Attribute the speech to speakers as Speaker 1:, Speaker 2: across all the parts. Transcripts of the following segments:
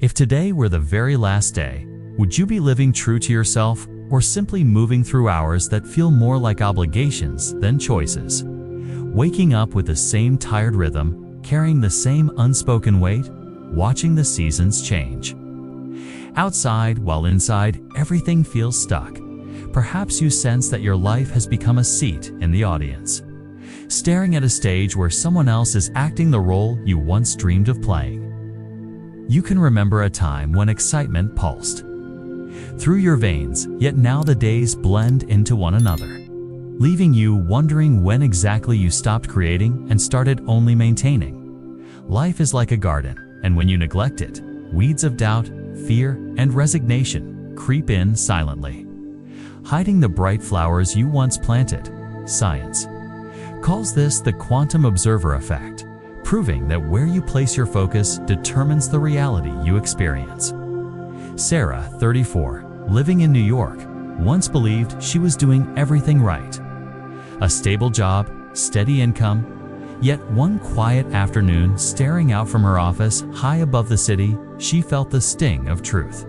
Speaker 1: If today were the very last day, would you be living true to yourself or simply moving through hours that feel more like obligations than choices? Waking up with the same tired rhythm, carrying the same unspoken weight, watching the seasons change. Outside, while inside, everything feels stuck. Perhaps you sense that your life has become a seat in the audience, staring at a stage where someone else is acting the role you once dreamed of playing. You can remember a time when excitement pulsed through your veins, yet now the days blend into one another, leaving you wondering when exactly you stopped creating and started only maintaining. Life is like a garden, and when you neglect it, weeds of doubt, fear, and resignation creep in silently, hiding the bright flowers you once planted. Science calls this the quantum observer effect, proving that where you place your focus determines the reality you experience. Sarah, 34, living in New York, once believed she was doing everything right. A stable job, steady income, yet one quiet afternoon, staring out from her office high above the city, she felt the sting of truth.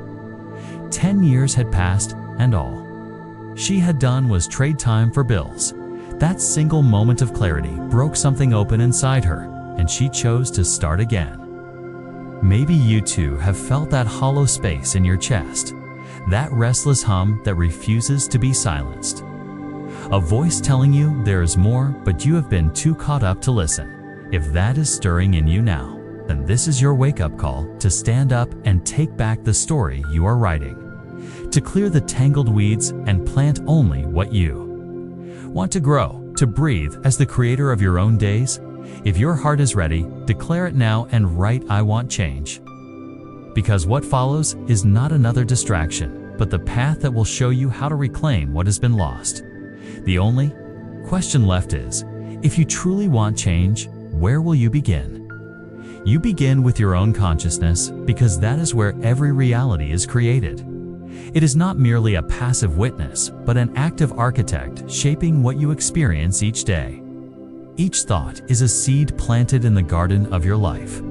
Speaker 1: 10 years had passed, and all she had done was trade time for bills. That single moment of clarity broke something open inside her, and she chose to start again. Maybe you too have felt that hollow space in your chest, that restless hum that refuses to be silenced. A voice telling you there is more, but you have been too caught up to listen. If that is stirring in you now, then this is your wake-up call to stand up and take back the story you are writing, to clear the tangled weeds and plant only what you want to grow, to breathe as the creator of your own days. If your heart is ready, declare it now and write, "I want change." Because what follows is not another distraction, but the path that will show you how to reclaim what has been lost. The only question left is, if you truly want change, where will you begin? You begin with your own consciousness, because that is where every reality is created. It is not merely a passive witness, but an active architect shaping what you experience each day. Each thought is a seed planted in the garden of your life,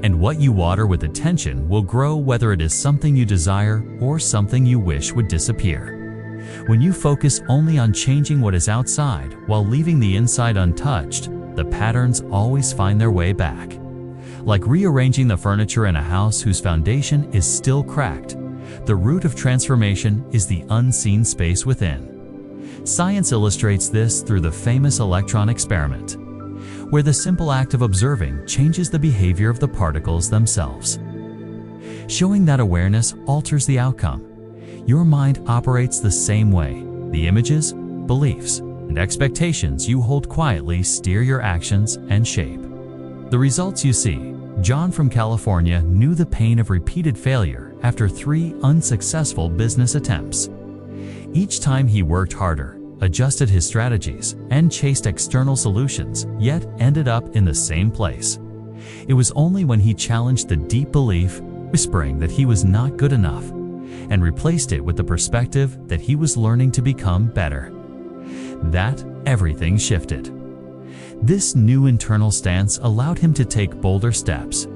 Speaker 1: and what you water with attention will grow, whether it is something you desire or something you wish would disappear. When you focus only on changing what is outside while leaving the inside untouched, the patterns always find their way back. Like rearranging the furniture in a house whose foundation is still cracked, the root of transformation is the unseen space within. Science illustrates this through the famous electron experiment, where the simple act of observing changes the behavior of the particles themselves, showing that awareness alters the outcome. Your mind operates the same way. The images, beliefs, and expectations you hold quietly steer your actions and shape the results you see. John from California knew the pain of repeated failure after 3 unsuccessful business attempts. Each time he worked harder, adjusted his strategies, and chased external solutions, yet ended up in the same place. It was only when he challenged the deep belief, whispering that he was not good enough, and replaced it with the perspective that he was learning to become better, that everything shifted. This new internal stance allowed him to take bolder steps,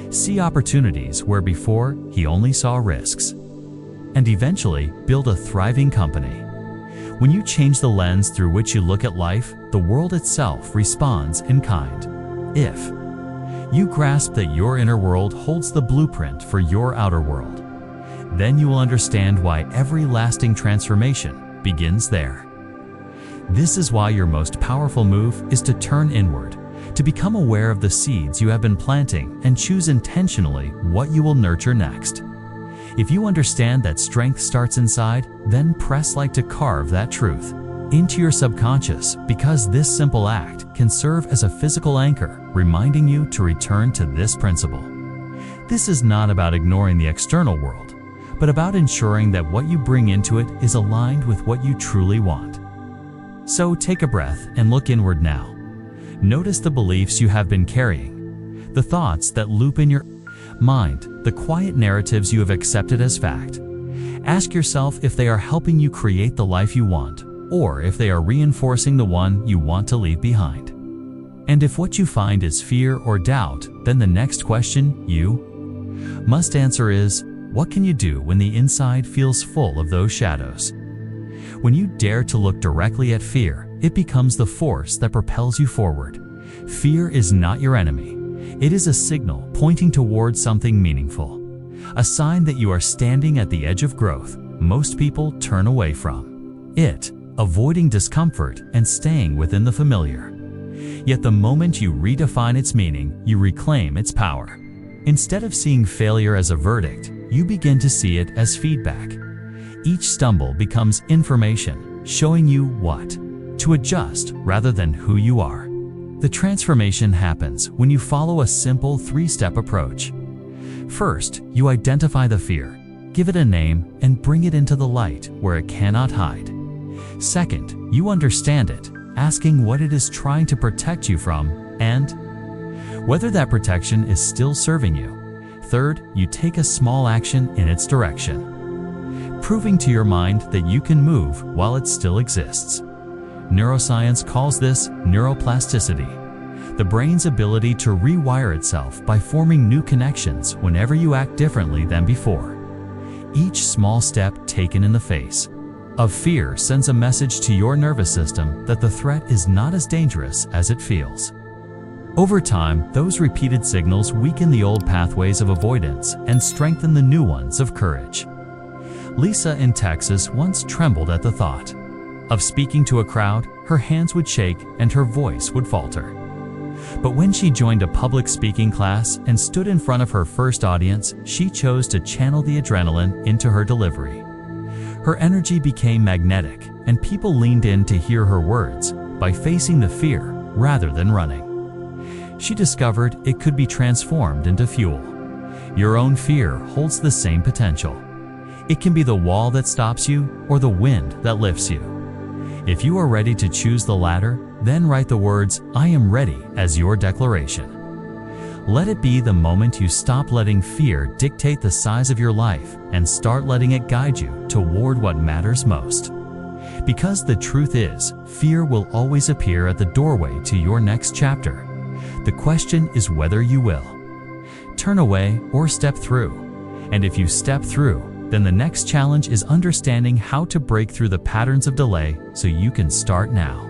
Speaker 1: see opportunities where before he only saw risks, and eventually build a thriving company. When you change the lens through which you look at life, the world itself responds in kind. If you grasp that your inner world holds the blueprint for your outer world, then you will understand why every lasting transformation begins there. This is why your most powerful move is to turn inward, to become aware of the seeds you have been planting and choose intentionally what you will nurture next. If you understand that strength starts inside, then press like to carve that truth into your subconscious, because this simple act can serve as a physical anchor, reminding you to return to this principle. This is not about ignoring the external world, but about ensuring that what you bring into it is aligned with what you truly want. So take a breath and look inward now. Notice the beliefs you have been carrying, the thoughts that loop in your mind, the quiet narratives you have accepted as fact. Ask yourself if they are helping you create the life you want, or if they are reinforcing the one you want to leave behind. And if what you find is fear or doubt, then the next question you Must answer is, what can you do when the inside feels full of those shadows? When you dare to look directly at fear, it becomes the force that propels you forward. Fear is not your enemy. It is a signal pointing towards something meaningful, a sign that you are standing at the edge of growth most people turn away from it, avoiding discomfort and staying within the familiar. Yet the moment you redefine its meaning, you reclaim its power. Instead of seeing failure as a verdict, you begin to see it as feedback. Each stumble becomes information, showing you what to adjust rather than who you are. The transformation happens when you follow a simple 3-step approach. First, you identify the fear, give it a name, and bring it into the light where it cannot hide. Second, you understand it, asking what it is trying to protect you from and whether that protection is still serving you. Third, you take a small action in its direction, proving to your mind that you can move while it still exists. Neuroscience calls this neuroplasticity, the brain's ability to rewire itself by forming new connections whenever you act differently than before. Each small step taken in the face of fear sends a message to your nervous system that the threat is not as dangerous as it feels. Over time, those repeated signals weaken the old pathways of avoidance and strengthen the new ones of courage. Lisa in Texas once trembled at the thought of speaking to a crowd. Her hands would shake and her voice would falter. But when she joined a public speaking class and stood in front of her first audience, she chose to channel the adrenaline into her delivery. Her energy became magnetic, and people leaned in to hear her words by facing the fear rather than running. She discovered it could be transformed into fuel. Your own fear holds the same potential. It can be the wall that stops you or the wind that lifts you. If you are ready to choose the latter, then write the words, "I am ready," as your declaration. Let it be the moment you stop letting fear dictate the size of your life and start letting it guide you toward what matters most. Because the truth is, fear will always appear at the doorway to your next chapter. The question is whether you will turn away or step through. And if you step through, then the next challenge is understanding how to break through the patterns of delay so you can start now.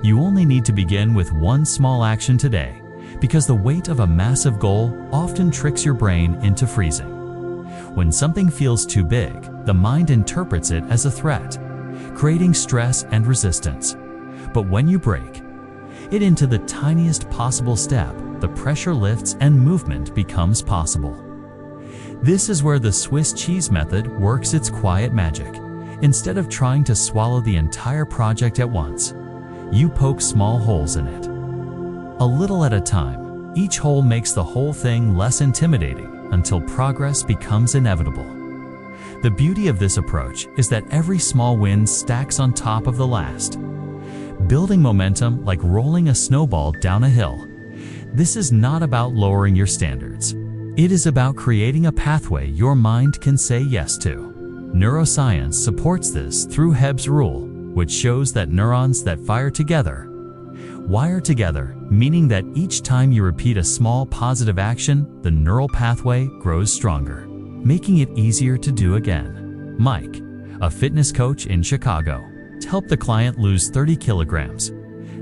Speaker 1: You only need to begin with one small action today, because the weight of a massive goal often tricks your brain into freezing. When something feels too big, the mind interprets it as a threat, creating stress and resistance. But when you break it into the tiniest possible step, the pressure lifts and movement becomes possible. This is where the Swiss cheese method works its quiet magic. Instead of trying to swallow the entire project at once, you poke small holes in it. A little at a time, each hole makes the whole thing less intimidating until progress becomes inevitable. The beauty of this approach is that every small win stacks on top of the last, building momentum like rolling a snowball down a hill. This is not about lowering your standards. It is about creating a pathway your mind can say yes to. Neuroscience supports this through Hebb's rule, which shows that neurons that fire together wire together, meaning that each time you repeat a small positive action, the neural pathway grows stronger, making it easier to do again. Mike, a fitness coach in Chicago, helped the client lose 30 kilograms,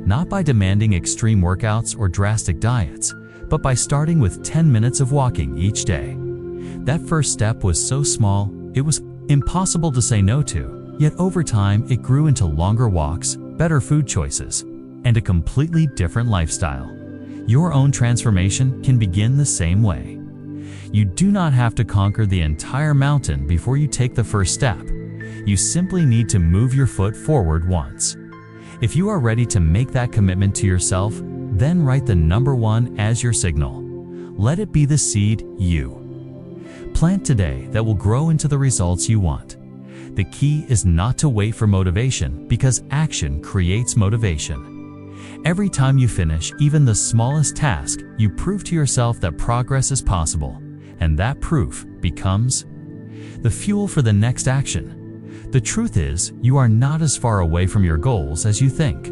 Speaker 1: not by demanding extreme workouts or drastic diets, but by starting with 10 minutes of walking each day. That first step was so small, it was impossible to say no to, yet over time it grew into longer walks, better food choices, and a completely different lifestyle. Your own transformation can begin the same way. You do not have to conquer the entire mountain before you take the first step. You simply need to move your foot forward once. If you are ready to make that commitment to yourself, then write the number 1 as your signal. Let it be the seed you plant today that will grow into the results you want. The key is not to wait for motivation, because action creates motivation. Every time you finish even the smallest task, you prove to yourself that progress is possible, and that proof becomes the fuel for the next action. The truth is, you are not as far away from your goals as you think.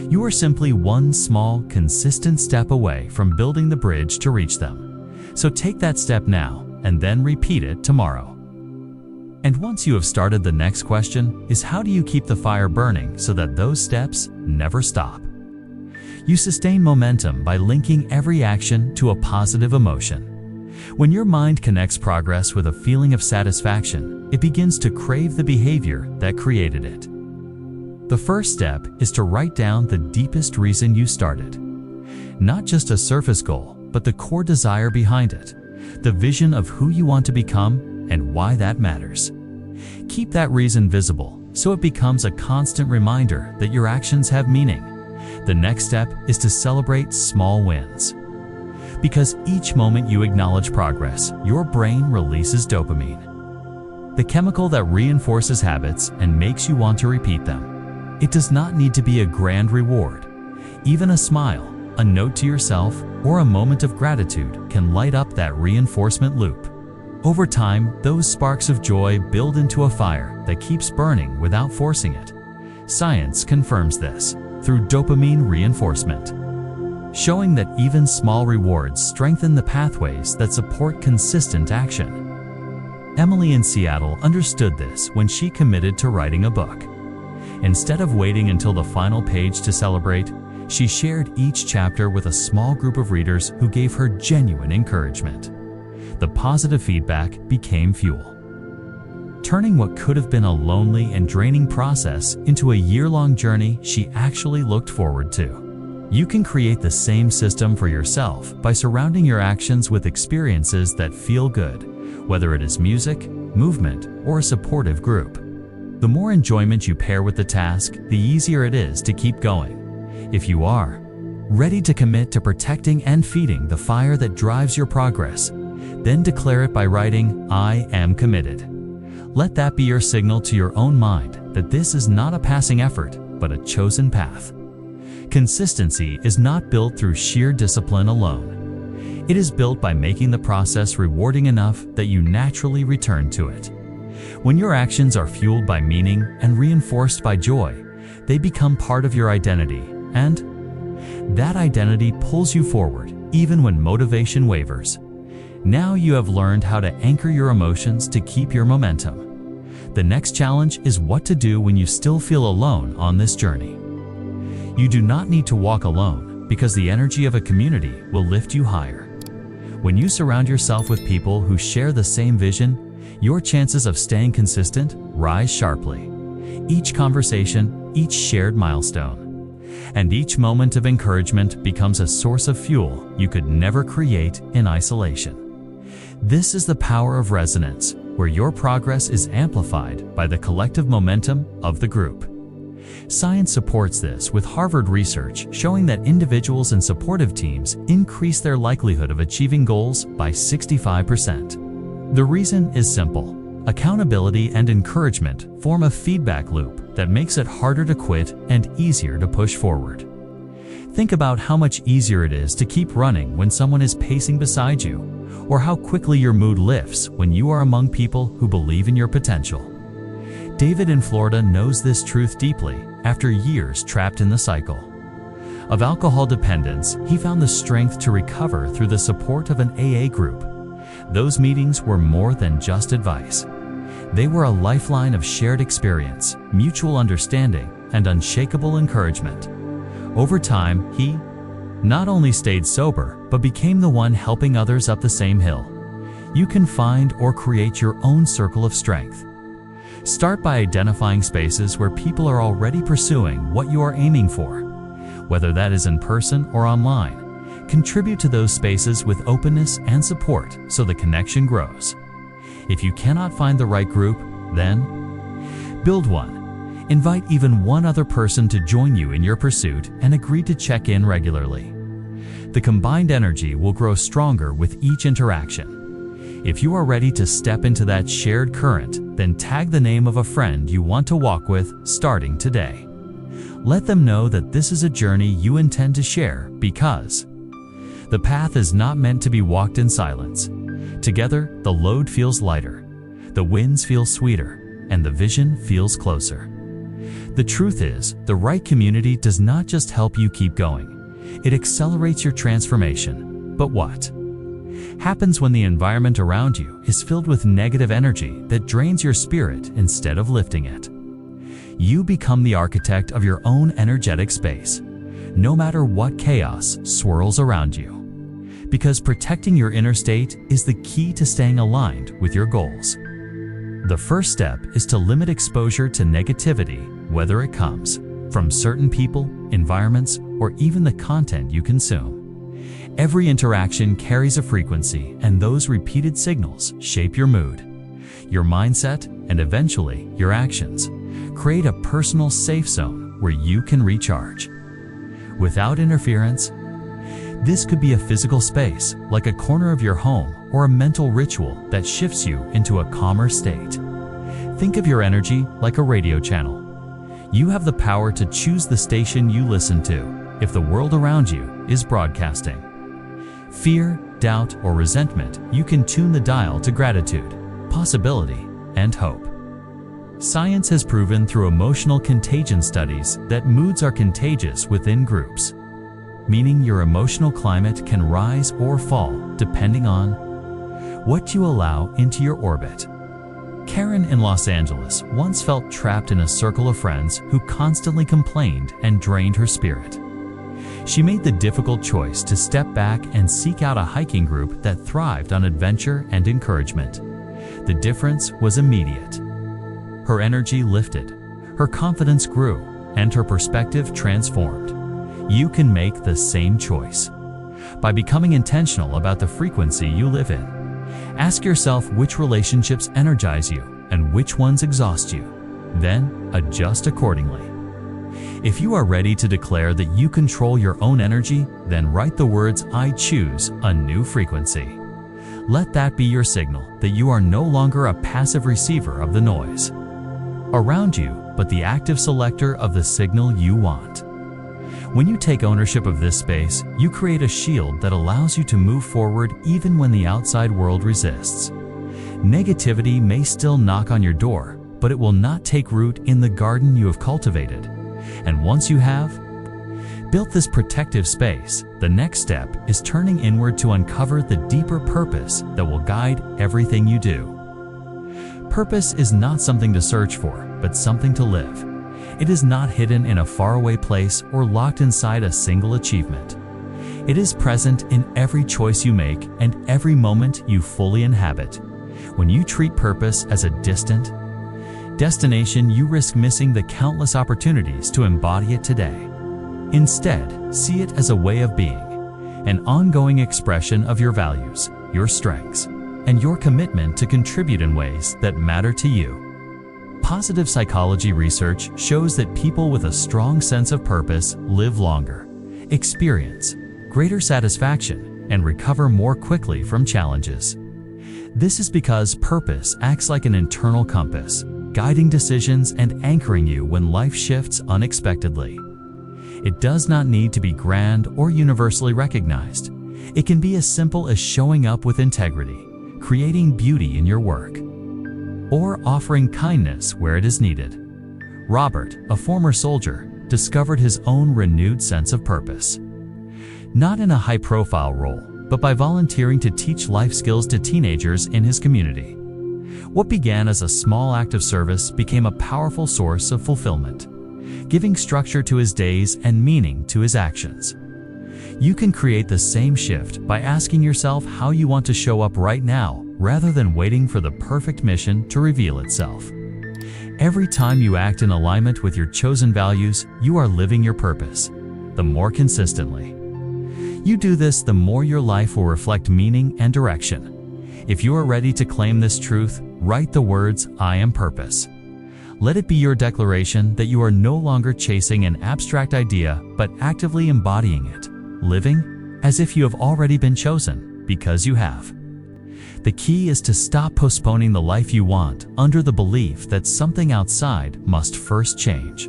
Speaker 1: You are simply one small, consistent step away from building the bridge to reach them. So take that step now and then repeat it tomorrow. And once you have started, the next question is, how do you keep the fire burning so that those steps never stop? You sustain momentum by linking every action to a positive emotion. When your mind connects progress with a feeling of satisfaction, it begins to crave the behavior that created it. The first step is to write down the deepest reason you started. Not just a surface goal, but the core desire behind it, the vision of who you want to become and why that matters. Keep that reason visible so it becomes a constant reminder that your actions have meaning. The next step is to celebrate small wins. Because each moment you acknowledge progress, your brain releases dopamine, the chemical that reinforces habits and makes you want to repeat them. It does not need to be a grand reward. Even a smile, a note to yourself, or a moment of gratitude can light up that reinforcement loop. Over time, those sparks of joy build into a fire that keeps burning without forcing it. Science confirms this through dopamine reinforcement, showing that even small rewards strengthen the pathways that support consistent action. Emily in Seattle understood this when she committed to writing a book. Instead of waiting until the final page to celebrate, she shared each chapter with a small group of readers who gave her genuine encouragement. The positive feedback became fuel, turning what could have been a lonely and draining process into a year-long journey she actually looked forward to. You can create the same system for yourself by surrounding your actions with experiences that feel good, whether it is music, movement, or a supportive group. The more enjoyment you pair with the task, the easier it is to keep going. If you are ready to commit to protecting and feeding the fire that drives your progress, then declare it by writing, "I am committed." Let that be your signal to your own mind that this is not a passing effort, but a chosen path. Consistency is not built through sheer discipline alone. It is built by making the process rewarding enough that you naturally return to it. When your actions are fueled by meaning and reinforced by joy, they become part of your identity, and that identity pulls you forward even when motivation wavers. Now you have learned how to anchor your emotions to keep your momentum. The next challenge is what to do when you still feel alone on this journey. You do not need to walk alone, because the energy of a community will lift you higher. When you surround yourself with people who share the same vision, your chances of staying consistent rise sharply. Each conversation, each shared milestone, and each moment of encouragement becomes a source of fuel you could never create in isolation. This is the power of resonance, where your progress is amplified by the collective momentum of the group. Science supports this with Harvard research showing that individuals and supportive teams increase their likelihood of achieving goals by 65%. The reason is simple. Accountability and encouragement form a feedback loop that makes it harder to quit and easier to push forward. Think about how much easier it is to keep running when someone is pacing beside you, or how quickly your mood lifts when you are among people who believe in your potential. David in Florida knows this truth deeply after years trapped in the cycle of alcohol dependence. He found the strength to recover through the support of an AA group. Those meetings were more than just advice. They were a lifeline of shared experience, mutual understanding, and unshakable encouragement. Over time, he not only stayed sober, but became the one helping others up the same hill. You can find or create your own circle of strength. Start by identifying spaces where people are already pursuing what you are aiming for. Whether that is in person or online, contribute to those spaces with openness and support so the connection grows. If you cannot find the right group, then build one. Invite even one other person to join you in your pursuit and agree to check in regularly. The combined energy will grow stronger with each interaction. If you are ready to step into that shared current, then tag the name of a friend you want to walk with starting today. Let them know that this is a journey you intend to share, because the path is not meant to be walked in silence. Together, the load feels lighter, the wins feel sweeter, and the vision feels closer. The truth is, the right community does not just help you keep going. It accelerates your transformation. But what happens when the environment around you is filled with negative energy that drains your spirit instead of lifting it. You become the architect of your own energetic space, no matter what chaos swirls around you. Because protecting your inner state is the key to staying aligned with your goals. The first step is to limit exposure to negativity, whether it comes from certain people, environments, or even the content you consume. Every interaction carries a frequency, and those repeated signals shape your mood, your mindset, and eventually your actions. Create a personal safe zone where you can recharge without interference. This could be a physical space, like a corner of your home, or a mental ritual that shifts you into a calmer state. Think of your energy like a radio channel. You have the power to choose the station you listen to if the world around you is broadcasting fear, doubt, or resentment. You can tune the dial to gratitude, possibility, and hope. Science has proven through emotional contagion studies that moods are contagious within groups, meaning your emotional climate can rise or fall depending on what you allow into your orbit. Karen in Los Angeles once felt trapped in a circle of friends who constantly complained and drained her spirit. She made the difficult choice to step back and seek out a hiking group that thrived on adventure and encouragement. The difference was immediate. Her energy lifted, her confidence grew, and her perspective transformed. You can make the same choice by becoming intentional about the frequency you live in. Ask yourself which relationships energize you and which ones exhaust you. Then adjust accordingly. If you are ready to declare that you control your own energy, then write the words, "I choose a new frequency." Let that be your signal that you are no longer a passive receiver of the noise around you, but the active selector of the signal you want. When you take ownership of this space, you create a shield that allows you to move forward even when the outside world resists. Negativity may still knock on your door, but it will not take root in the garden you have cultivated. And once you have built this protective space, the next step is turning inward to uncover the deeper purpose that will guide everything you do. Purpose is not something to search for, but something to live. It is not hidden in a faraway place or locked inside a single achievement. It is present in every choice you make and every moment you fully inhabit. When you treat purpose as a distant destination, you risk missing the countless opportunities to embody it today. Instead, see it as a way of being, an ongoing expression of your values, your strengths, and your commitment to contribute in ways that matter to you. Positive psychology research shows that people with a strong sense of purpose live longer, experience greater satisfaction, and recover more quickly from challenges. This is because purpose acts like an internal compass, guiding decisions and anchoring you when life shifts unexpectedly. It does not need to be grand or universally recognized. It can be as simple as showing up with integrity, creating beauty in your work, or offering kindness where it is needed. Robert, a former soldier, discovered his own renewed sense of purpose, not in a high-profile role, but by volunteering to teach life skills to teenagers in his community. What began as a small act of service became a powerful source of fulfillment, giving structure to his days and meaning to his actions. You can create the same shift by asking yourself how you want to show up right now, rather than waiting for the perfect mission to reveal itself. Every time you act in alignment with your chosen values, you are living your purpose. The more consistently you do this, the more your life will reflect meaning and direction. If you are ready to claim this truth, write the words, "I am purpose." Let it be your declaration that you are no longer chasing an abstract idea, but actively embodying it, living as if you have already been chosen, because you have. The key is to stop postponing the life you want under the belief that something outside must first change.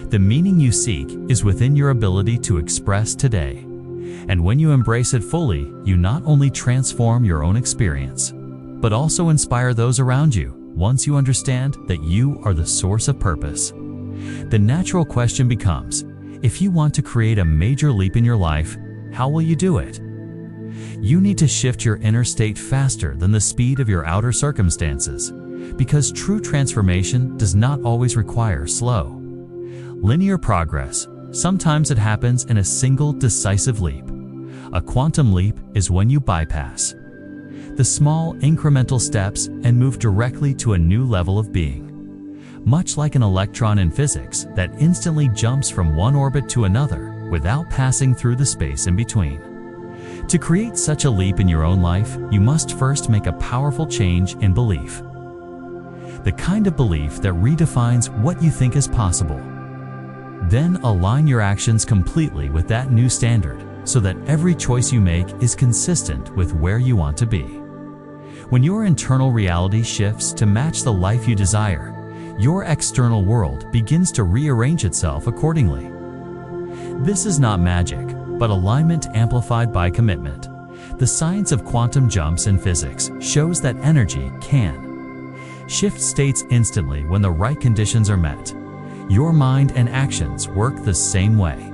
Speaker 1: The meaning you seek is within your ability to express today. And when you embrace it fully, you not only transform your own experience, but also inspire those around you. Once you understand that you are the source of purpose, the natural question becomes, if you want to create a major leap in your life, how will you do it? You need to shift your inner state faster than the speed of your outer circumstances, because true transformation does not always require slow, linear progress. Sometimes it happens in a single decisive leap. A quantum leap is when you bypass the small incremental steps and move directly to a new level of being. Much like an electron in physics that instantly jumps from one orbit to another without passing through the space in between. To create such a leap in your own life, you must first make a powerful change in belief. The kind of belief that redefines what you think is possible. Then align your actions completely with that new standard so that every choice you make is consistent with where you want to be. When your internal reality shifts to match the life you desire, your external world begins to rearrange itself accordingly. This is not magic, but alignment amplified by commitment. The science of quantum jumps in physics shows that energy can shift states instantly when the right conditions are met. Your mind and actions work the same way.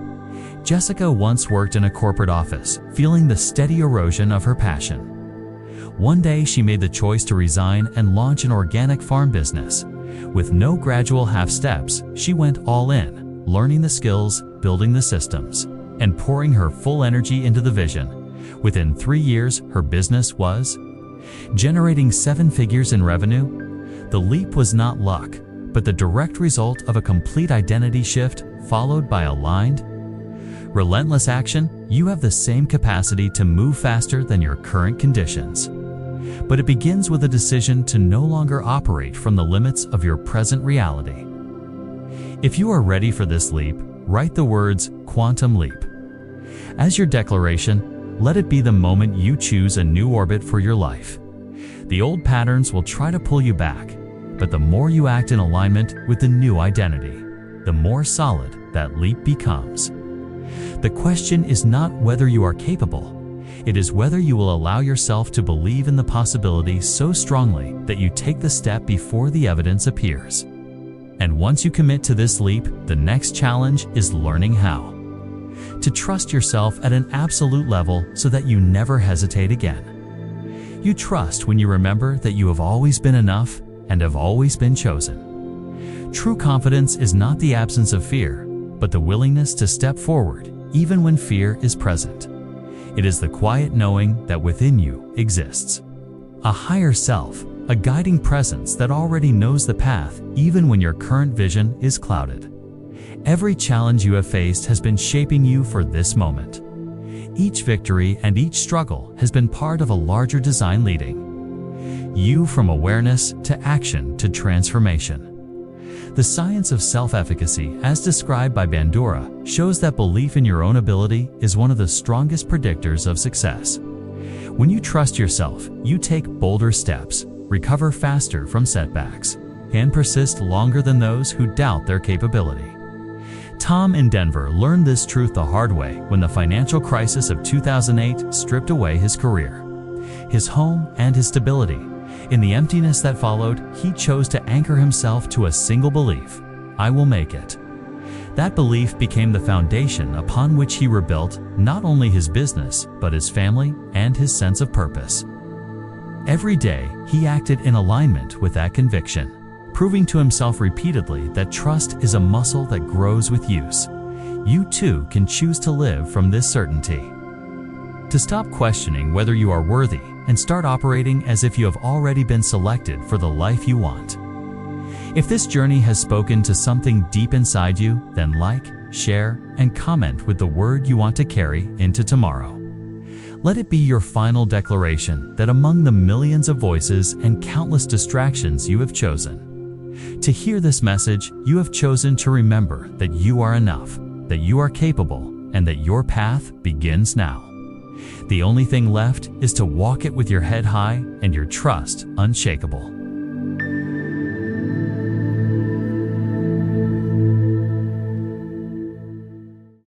Speaker 1: Jessica once worked in a corporate office, feeling the steady erosion of her passion. One day she made the choice to resign and launch an organic farm business. With no gradual half steps, she went all in, learning the skills, building the systems, and pouring her full energy into the vision. Within 3 years, her business was generating 7 figures in revenue. The leap was not luck, but the direct result of a complete identity shift followed by aligned, relentless action. You have the same capacity to move faster than your current conditions. But it begins with a decision to no longer operate from the limits of your present reality. If you are ready for this leap, write the words quantum leap as your declaration. Let it be the moment you choose a new orbit for your life. The old patterns will try to pull you back, but the more you act in alignment with the new identity, the more solid that leap becomes. The question is not whether you are capable. It is whether you will allow yourself to believe in the possibility so strongly that you take the step before the evidence appears. And once you commit to this leap, the next challenge is learning how to trust yourself at an absolute level so that you never hesitate again. You trust when you remember that you have always been enough and have always been chosen. True confidence is not the absence of fear, but the willingness to step forward even when fear is present. It is the quiet knowing that within you exists a higher self, a guiding presence that already knows the path even when your current vision is clouded. Every challenge you have faced has been shaping you for this moment. Each victory and each struggle has been part of a larger design leading you from awareness to action to transformation. The science of self-efficacy, as described by Bandura, shows that belief in your own ability is one of the strongest predictors of success. When you trust yourself, you take bolder steps, recover faster from setbacks, and persist longer than those who doubt their capability. Tom in Denver learned this truth the hard way when the financial crisis of 2008 stripped away his career, his home, and his stability. In the emptiness that followed, he chose to anchor himself to a single belief: I will make it. That belief became the foundation upon which he rebuilt not only his business, but his family and his sense of purpose. Every day, he acted in alignment with that conviction, proving to himself repeatedly that trust is a muscle that grows with use. You too can choose to live from this certainty. To stop questioning whether you are worthy and start operating as if you have already been selected for the life you want. If this journey has spoken to something deep inside you, then like, share, and comment with the word you want to carry into tomorrow. Let it be your final declaration that among the millions of voices and countless distractions you have chosen to hear this message, you have chosen to remember that you are enough, that you are capable, and that your path begins now. The only thing left is to walk it with your head high and your trust unshakable.